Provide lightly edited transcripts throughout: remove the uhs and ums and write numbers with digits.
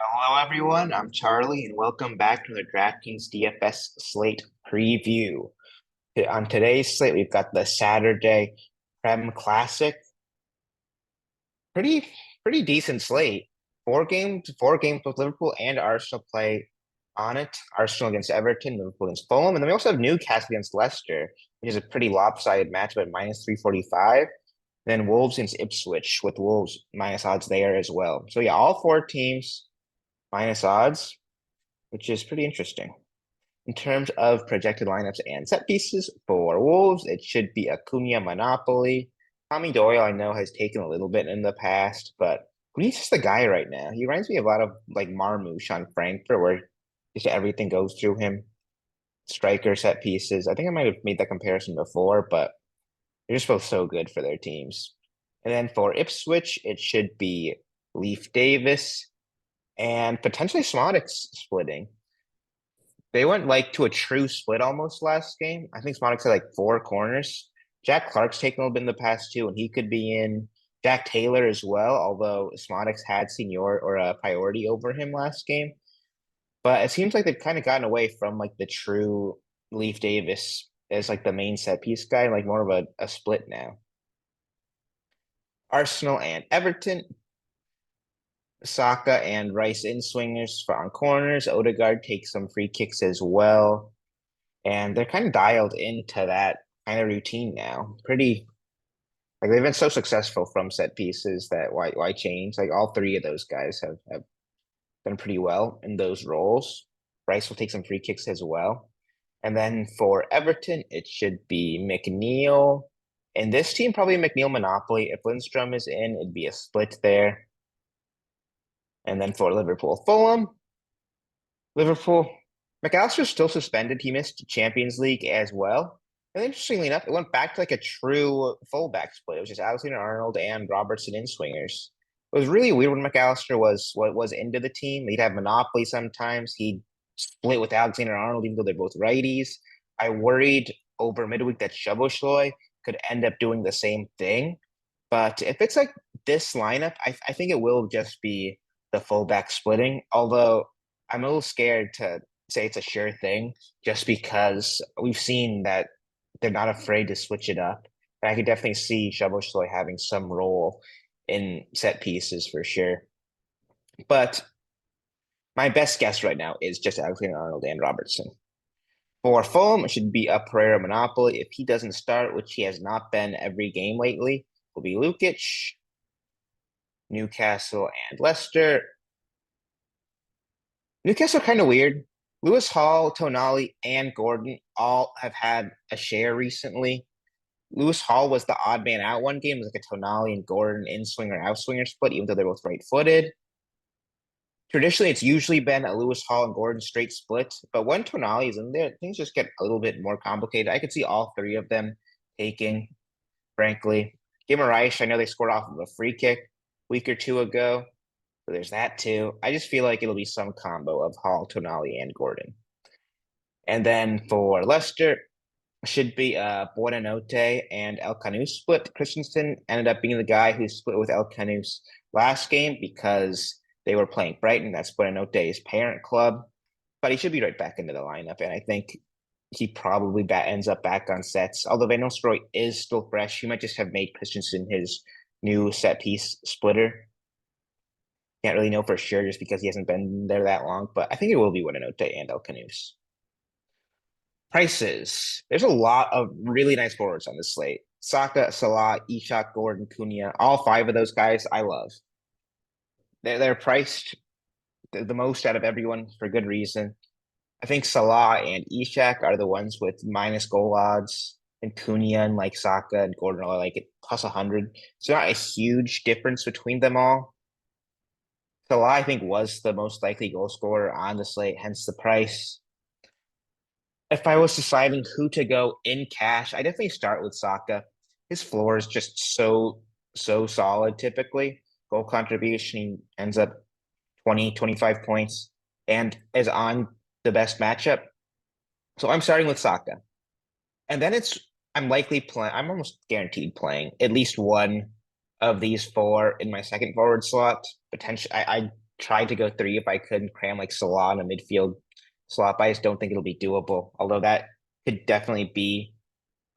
Hello, everyone. I'm Charlie, and welcome back to the DraftKings DFS Slate preview. On today's slate, we've got the Saturday Prem Classic. Pretty, pretty decent slate. Four games with Liverpool and Arsenal play on it. Arsenal against Everton, Liverpool against Fulham, and then we also have Newcastle against Leicester, which is a pretty lopsided match, but minus 345. Then Wolves against Ipswich, with Wolves minus odds there as well. So yeah, all four teams minus odds, which is pretty interesting. In terms of projected lineups and set pieces for Wolves, it should be Acuna Monopoly. Tommy Doyle, I know, has taken a little bit in the past, but he's just the guy right now. He reminds me a lot of like Marmoush on Frankfurt, where just everything goes through him. Striker set pieces. I think I might have made that comparison before, but they're just both so good for their teams. And then for Ipswich, it should be Leaf Davis and potentially Smodics splitting. They went like to a true split almost last game. I think Smonic's had like four corners. Jack Clark's taken a little bit in the past too, and he could be in. Jack Taylor as well, although Smonic's had senior or a priority over him last game. But it seems like they've kind of gotten away from like the true Leaf Davis as like the main set piece guy, like more of a split now. Arsenal and Everton, Saka and Rice in swingers for on corners. Odegaard takes some free kicks as well. And they're kind of dialed into that kind of routine now. Pretty like they've been so successful from set pieces that why change? Like all three of those guys have done pretty well in those roles. Rice will take some free kicks as well. And then for Everton, it should be McNeil. And this team, probably McNeil Monopoly. If Lindstrom is in, it'd be a split there. And then for Liverpool, Fulham, Liverpool, McAllister's still suspended. He missed Champions League as well. And interestingly enough, it went back to like a true fullback split. It was just Alexander-Arnold and Robertson in swingers. It was really weird when McAllister was into the team. He'd have Monopoly sometimes. He'd split with Alexander-Arnold, even though they're both righties. I worried over midweek that Szoboszlai could end up doing the same thing. But if it's like this lineup, I think it will just be the fullback splitting. Although I'm a little scared to say it's a sure thing just because we've seen that they're not afraid to switch it up. And I could definitely see Szoboszlai having some role in set pieces for sure. But my best guess right now is just Alexander-Arnold and Robertson. For Fulham, it should be a Pereira Monopoly. If he doesn't start, which he has not been every game lately, will be Lukic, Newcastle, and Leicester. Newcastle kind of weird. Lewis Hall, Tonali, and Gordon all have had a share recently. Lewis Hall was the odd man out one game. It was like a Tonali and Gordon in swinger out swinger split, even though they're both right footed. Traditionally, it's usually been a Lewis Hall and Gordon straight split, but when Tonali is in there, things just get a little bit more complicated. I could see all three of them taking, frankly. Guimaraes, I know they scored off of a free kick a week or two ago. So there's that too. I just feel like it'll be some combo of Hall, Tonali, and Gordon. And then for Leicester, should be Buonanotte and El Canus split. Christensen ended up being the guy who split with El Canus last game because they were playing Brighton. That's Buonanotte's parent club. But he should be right back into the lineup. And I think he probably ends up back on sets. Although Van Nistelrooy is still fresh, he might just have made Christensen his new set piece splitter. Can't really know for sure just because he hasn't been there that long, but I think it will be Buonanotte and El Canus. Prices. There's a lot of really nice forwards on this slate. Saka, Salah, Ishak, Gordon, Cunha, all five of those guys I love. They're priced the most out of everyone for good reason. I think Salah and Ishak are the ones with minus goal odds, and Cunha and like Saka and Gordon are like at plus 100. So not a huge difference between them all. Salah, I think, was the most likely goal scorer on the slate, hence the price. If I was deciding who to go in cash, I definitely start with Saka. His floor is just so solid typically. Goal contribution, he ends up 20, 25 points and is on the best matchup. So I'm starting with Saka. And then I'm likely playing, I'm almost guaranteed playing at least one of these four in my second forward slot. Potentially, I try to go three if I could and cram like Salah in a midfield slot, but I just don't think it'll be doable. Although that could definitely be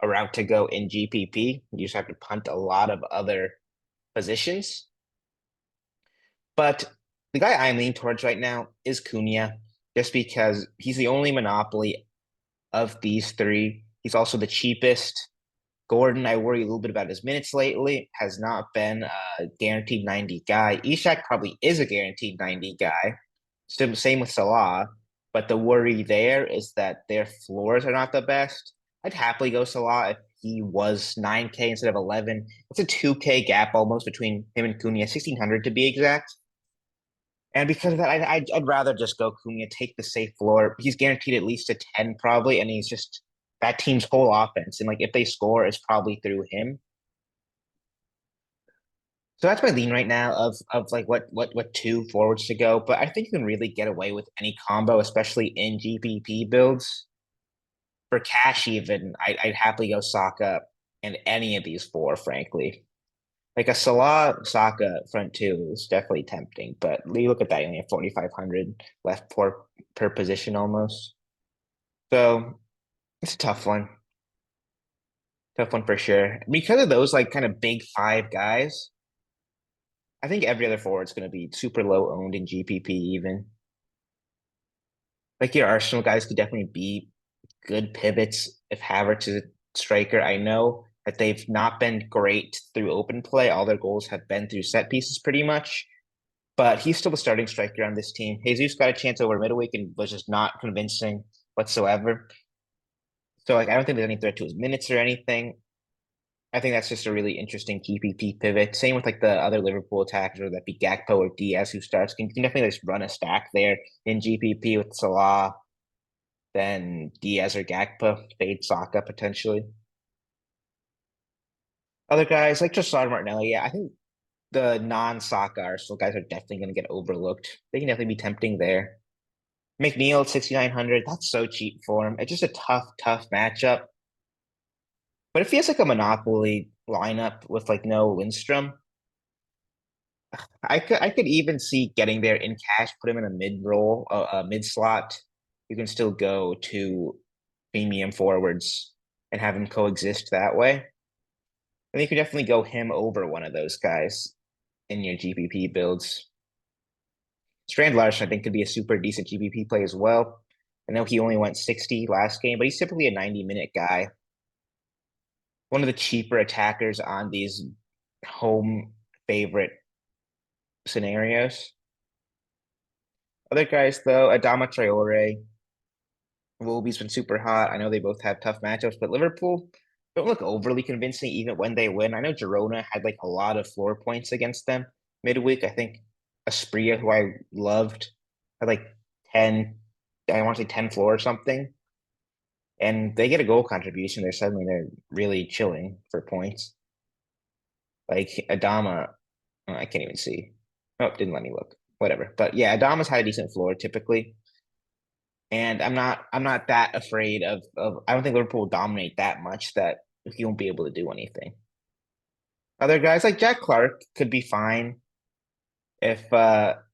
a route to go in GPP. You just have to punt a lot of other positions. But the guy I'm leaning towards right now is Cunha, just because he's the only monopoly of these three. He's also the cheapest. Gordon, I worry a little bit about his minutes lately, has not been a guaranteed 90 guy. Ishak probably is a guaranteed 90 guy. Same with Salah. But the worry there is that their floors are not the best. I'd happily go Salah if he was 9K instead of 11. It's a 2K gap almost between him and Cunha, 1,600 to be exact. And because of that, I'd rather just go Cunha, take the safe floor. He's guaranteed at least a 10 probably, and he's just that team's whole offense. And like if they score, it's probably through him. So that's my lean right now of like what two forwards to go. But I think you can really get away with any combo, especially in GPP builds. For cash, even I'd happily go Saka and any of these four, frankly. Like a Salah Saka front two is definitely tempting, but you look at that, you only have 4,500 left per position almost. So it's a tough one. Tough one for sure. Because of those like kind of big five guys, I think every other forward is going to be super low owned in GPP even. Like your Arsenal guys could definitely be good pivots if Havertz is a striker. I know that they've not been great through open play. All their goals have been through set pieces pretty much. But he's still the starting striker on this team. Jesus got a chance over midweek and was just not convincing whatsoever. So like I don't think there's any threat to his minutes or anything. I think that's just a really interesting GPP pivot. Same with like the other Liverpool attackers, whether that be Gakpo or Diaz who starts. You can definitely just run a stack there in GPP with Salah, then Diaz or Gakpo, fade Saka potentially. Other guys like Trossard, Martinelli, yeah, I think the non-Saka Arsenal guys are definitely going to get overlooked. They can definitely be tempting there. McNeil at 6,900, that's so cheap for him. It's just a tough matchup. But it feels like a monopoly lineup with like no Lindstrom. I could even see getting there in cash, put him in a mid roll, mid slot. You can still go to premium forwards and have him coexist that way. And you could definitely go him over one of those guys in your GPP builds. Strand Larson, I think, could be a super decent GPP play as well. I know he only went 60 last game, but he's typically a 90-minute guy. One of the cheaper attackers on these home favorite scenarios. Other guys, though, Adama Traore, Wolby's been super hot. I know they both have tough matchups, but Liverpool don't look overly convincing even when they win. I know Girona had like a lot of floor points against them midweek. I think Asprilla, who I loved, had like 10, I want to say 10 floor or something. And they get a goal contribution. They're really chilling for points. Like Adama, I can't even see. Oh, didn't let me look. Whatever. But yeah, Adama's had a decent floor typically. And I'm not that afraid of I don't think Liverpool will dominate that much that he won't be able to do anything. Other guys like Jack Clark could be fine if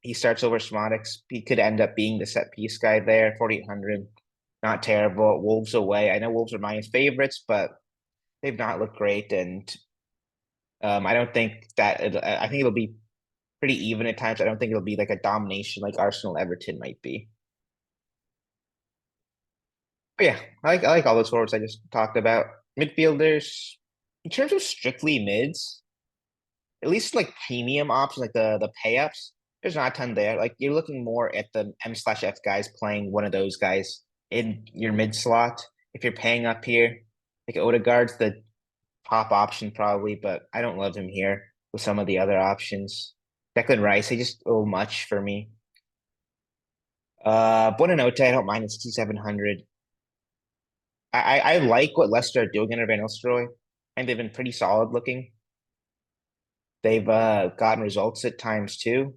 he starts over Schmodix. He could end up being the set piece guy there, 4,800. Not terrible. Wolves away. I know Wolves are my favorites, but they've not looked great, and I don't think that I think it'll be pretty even at times. I don't think it'll be like a domination like Arsenal Everton might be. But yeah, I like all those forwards I just talked about. Midfielders, in terms of strictly mids, at least like premium options, like the pay ups, there's not a ton there. Like you're looking more at the M/F guys playing one of those guys in your mid slot. If you're paying up here, like Odegaard's the top option probably, but I don't love him here with some of the other options. Declan Rice, he just a little much for me. Buonanotte, I don't mind at 6,700. I like what Leicester are doing under Van Nistelrooy, and they've been pretty solid looking. They've gotten results at times too.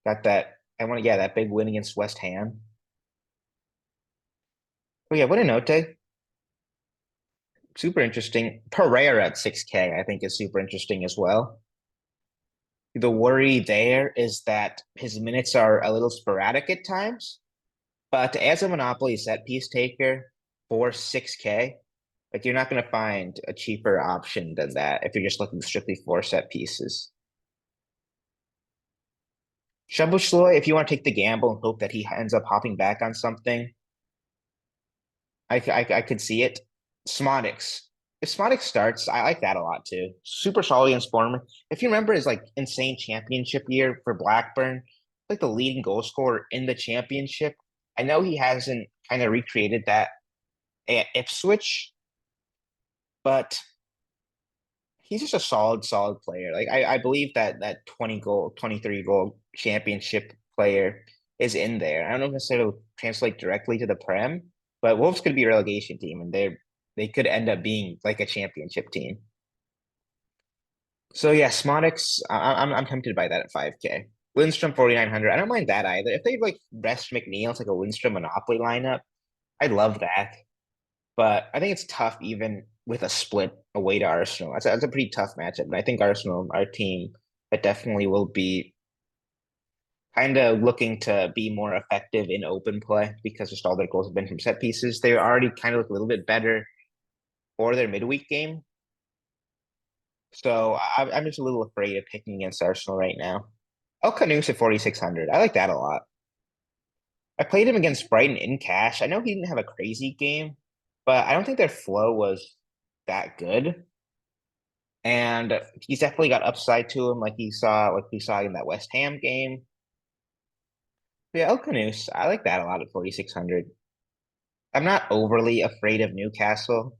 Got that yeah, that big win against West Ham. Oh yeah, Buonanotte, super interesting. Pereira at 6K, I think is super interesting as well. The worry there is that his minutes are a little sporadic at times, but as a Monopoly set piece taker for 6K, like you're not going to find a cheaper option than that if you're just looking strictly for set pieces. Shabashloy, if you want to take the gamble and hope that he ends up hopping back on something, I could see it. Smodix. If Smodix starts, I like that a lot too. Super solid against Bournemouth. If you remember his like insane championship year for Blackburn, like the leading goal scorer in the championship. I know he hasn't kind of recreated that at Ipswich, but he's just a solid player. Like I believe that that 20 goal, 23 goal championship player is in there. I don't know if necessarily it'll translate directly to the Prem, but Wolves could be a relegation team and they could end up being like a championship team. So yeah, Smodix, I'm tempted by that at 5K. Lindstrom 4,900. I don't mind that either. If they like rest McNeil, it's like a Lindstrom Monopoly lineup. I'd love that. But I think it's tough even with a split away to Arsenal. That's a pretty tough matchup. And I think Arsenal, our team, that definitely will be kind of looking to be more effective in open play because just all their goals have been from set pieces. They already kind of look a little bit better for their midweek game. So I'm just a little afraid of picking against Arsenal right now. El Canus at 4,600. I like that a lot. I played him against Brighton in cash. I know he didn't have a crazy game, but I don't think their flow was that good. And he's definitely got upside to him, like we saw in that West Ham game. But yeah, El Canus, I like that a lot at 4,600. I'm not overly afraid of Newcastle.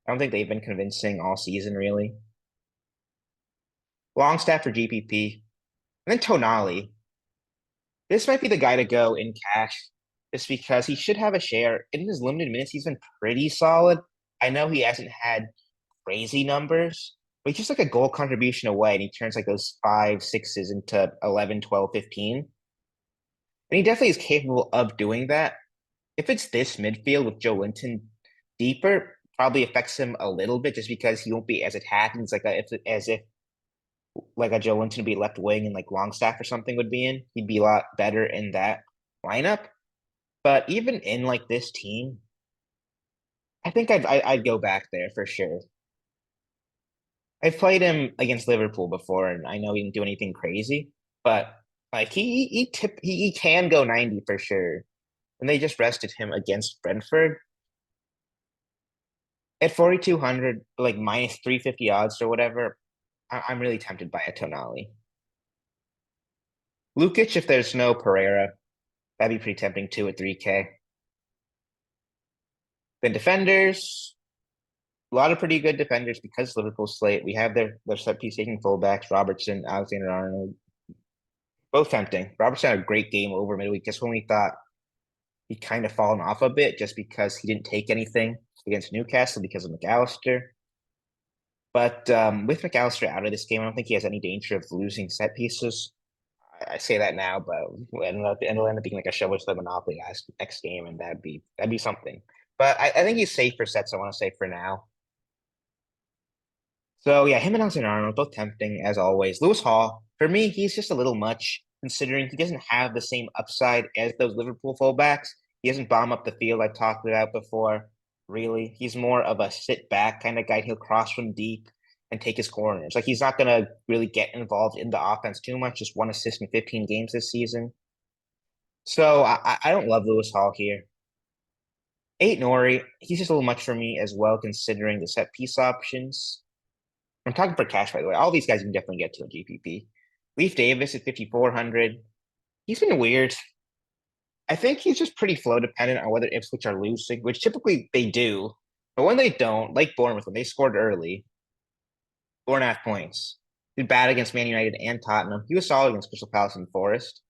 I don't think they've been convincing all season, really. Longstaff for GPP. And then Tonali. This might be the guy to go in cash just because he should have a share. In his limited minutes, he's been pretty solid. I know he hasn't had crazy numbers, but he's just like a goal contribution away, and he turns like those five, sixes into 11, 12, 15. And he definitely is capable of doing that. If it's this midfield with Joe Linton deeper, probably affects him a little bit just because he won't be as attacking as if like a Joe Linton would be left wing and like Longstaff or something would be in. He'd be a lot better in that lineup. But even in like this team, I think I'd go back there for sure. I've played him against Liverpool before, and I know he didn't do anything crazy, but like he can go 90 for sure. And they just rested him against Brentford at 4,200, like minus 350 odds or whatever. I'm really tempted by a Tonali. Lukic, if there's no Pereira, that'd be pretty tempting too at 3K. Then defenders, a lot of pretty good defenders because Liverpool slate. We have their set piece taking fullbacks, Robertson, Alexander Arnold, both tempting. Robertson had a great game over midweek, just when we thought he'd kind of fallen off a bit just because he didn't take anything against Newcastle because of McAllister. But with McAllister out of this game, I don't think he has any danger of losing set pieces. I say that now, but it'll end up being like a shovel the monopoly next game, and that'd be something. But I think he's safe for sets. I want to say for now. So yeah, him and Alexander Arnold both tempting as always. Lewis Hall for me, he's just a little much considering he doesn't have the same upside as those Liverpool fullbacks. He doesn't bomb up the field I've talked about before. Really, he's more of a sit back kind of guy. He'll cross from deep and take his corners. Like he's not gonna really get involved in the offense too much. Just one assist in 15 games this season. So I don't love Lewis Hall here. Eight Nori, he's just a little much for me as well, considering the set piece options. I'm talking for cash, by the way. All these guys you can definitely get to a GPP. Leaf Davis at 5,400. He's been weird. I think he's just pretty flow dependent on whether Ipswich are losing, which typically they do. But when they don't, like Bournemouth, when they scored early, 4.5 points. He did bad against Man United and Tottenham. He was solid against Crystal Palace and Forest.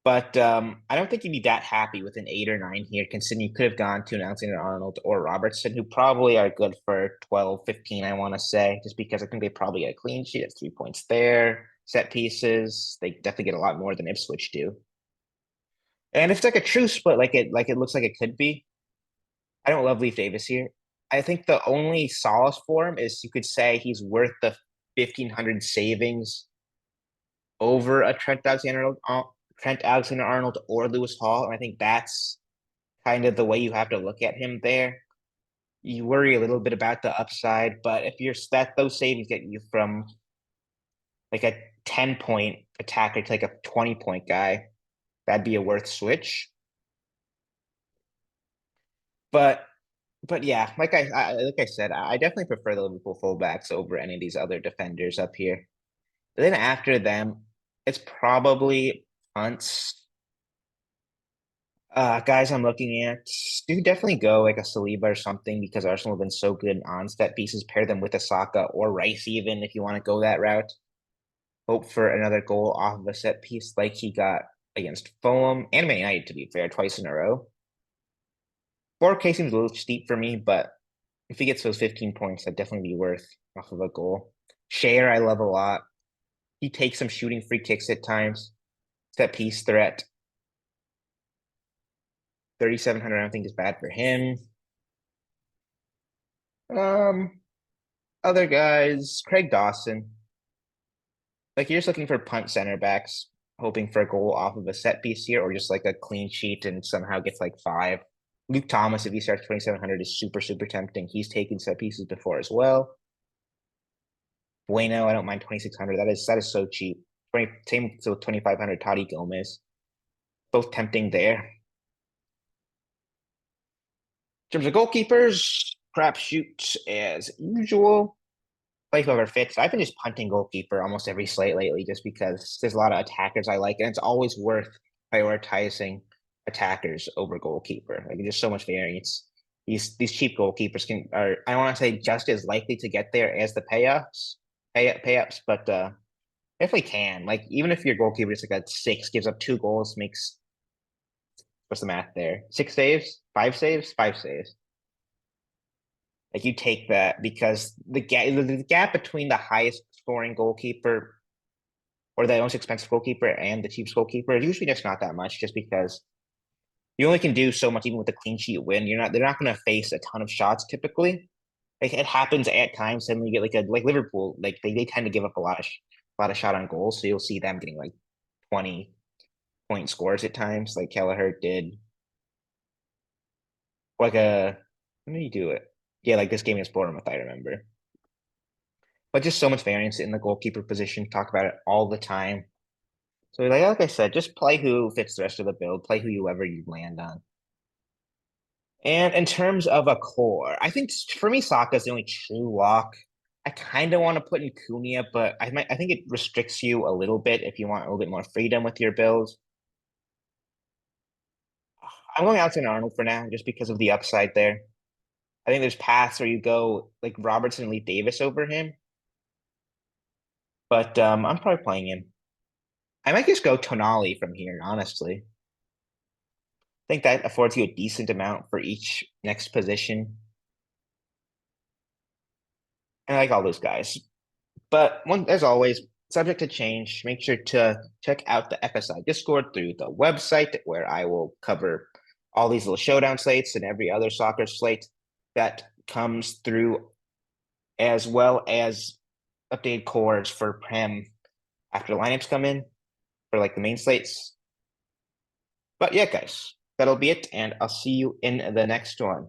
But I don't think you'd be that happy with an 8 or 9 here, considering you could have gone to an Alexander Arnold or Robertson, who probably are good for 12, 15, I want to say, just because I think they probably get a clean sheet. It's 3 points there. Set pieces, they definitely get a lot more than Ipswich do. And if it's like a true split, like it looks like it could be, I don't love Leaf Davis here. I think the only solace for him is you could say he's worth the 1,500 savings over a Trent Alexander-Arnold or Lewis Hall. And I think that's kind of the way you have to look at him there. You worry a little bit about the upside, but if you're those savings get you from like a 10-point attacker to like a 20-point guy, that'd be a worth switch. But yeah, like I said, I definitely prefer the Liverpool fullbacks over any of these other defenders up here. But then after them, it's probably punts. Guys, I'm looking at do definitely go like a Saliba or something because Arsenal have been so good on set pieces. Pair them with a Saka or Rice, even if you want to go that route. Hope for another goal off of a set piece like he got against Fulham and Man United, to be fair, twice in a row. 4K seems a little steep for me, but if he gets those 15 points, that'd definitely be worth off of a goal. Share, I love a lot. He takes some shooting free kicks at times. Set piece threat. 3,700, I don't think is bad for him. Um, Other guys, Craig Dawson. Like you're just looking for punt center backs, hoping for a goal off of a set piece here, or just like a clean sheet and somehow gets like five. Luke Thomas, if he starts 2,700, is super, super tempting. He's taken set pieces before as well. Bueno, I don't mind 2,600. That is so cheap. 20 same so 2,500 Toddy Gomez. Both tempting there. In terms of goalkeepers, crapshoot as usual. Play whoever fits. I've been just punting goalkeeper almost every slate lately just because there's a lot of attackers I like, and it's always worth prioritizing attackers over goalkeeper. Like there's so much variance. These cheap goalkeepers are I want to say just as likely to get there as the payups, but definitely can. Like even if your goalkeeper is like a six, gives up two goals, makes what's the math there? Six saves, five saves. Like you take that because the gap between the highest scoring goalkeeper or the most expensive goalkeeper and the cheapest goalkeeper is usually just not that much, just because you only can do so much even with a clean sheet win. They're not going to face a ton of shots typically. Like it happens at times. Suddenly you get like Liverpool, like they tend to give up a lot of shot on goals. So you'll see them getting like 20-point scores at times, like Kelleher did. Like a When did he do it? Yeah, like this game against Bournemouth, I remember. But just so much variance in the goalkeeper position. Talk about it all the time. So like I said, just play who fits the rest of the build. Play whoever you land on. And in terms of a core, I think for me, Saka's the only true lock. I kind of want to put in Cunha, but I think it restricts you a little bit if you want a little bit more freedom with your builds. I'm going Alexander Arnold for now, just because of the upside there. I think there's paths where you go like Robertson and Lee Davis over him, but I'm probably playing him. I might just go Tonali from here, honestly. I think that affords you a decent amount for each next position. I like all those guys. But as always, subject to change. Make sure to check out the FSI Discord through the website where I will cover all these little showdown slates and every other soccer slate that comes through, as well as updated cores for Prem after lineups come in for like the main slates. But yeah, guys, that'll be it, and I'll see you in the next one.